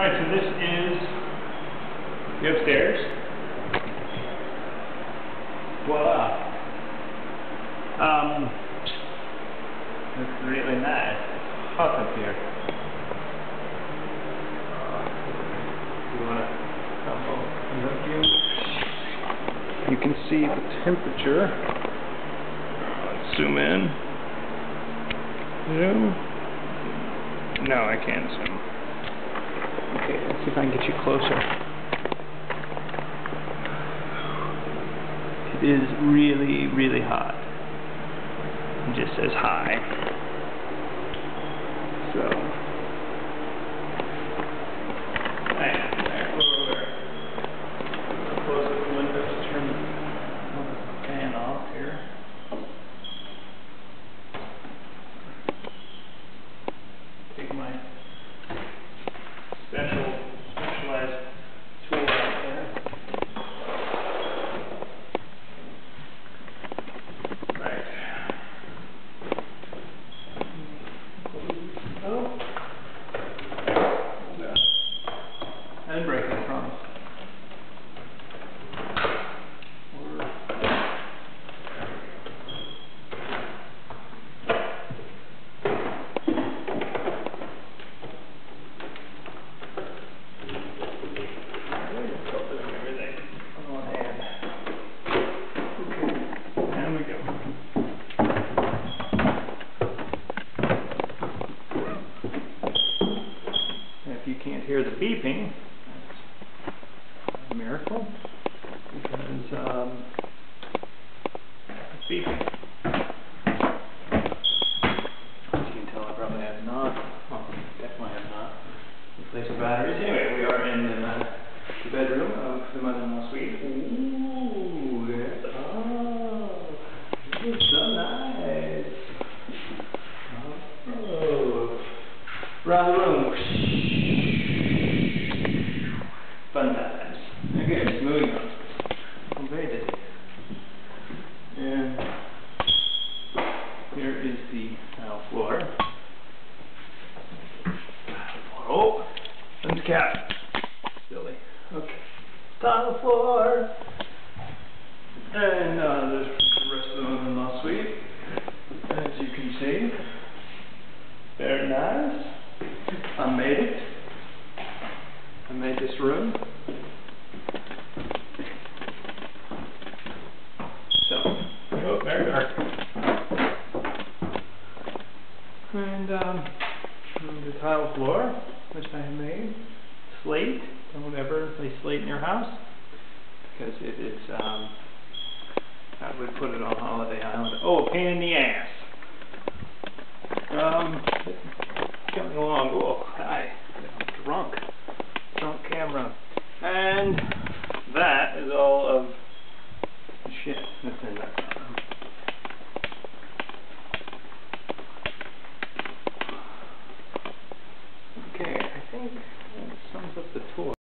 Alright, so this is the upstairs. Voila. Looks really nice. It's hot up here. You want to you can see the temperature. Let's zoom in. Zoom. No, I can't zoom. Okay, let's see if I can get you closer. It is really, really hot. It just says hi. So, back over. Close the windows, turn the fan off here. Take my specialized tool out there. Right. Oh. I didn't break it, I promise. If you can't hear the beeping, that's a miracle, because it's beeping. As you can tell, I probably have not, well, definitely have not replaced the batteries. Anyway, we are in the bedroom of the mother-in-law suite. Ooh, yeah. Oh, this is so nice. Oh, around the room. Fun times. Okay, just moving on. I'm very busy. And here is the tile floor. Oh, there's the cat. Silly. Okay. Tile floor. And there's the rest of the mother-in-law suite. As you can see. Very nice. I made it. I made this room. So, oh, very dark. And the tile floor, which I have made. Slate. Don't ever lay slate in your house, because it is, I would put it on Holiday Island. Oh, a pain in the ass.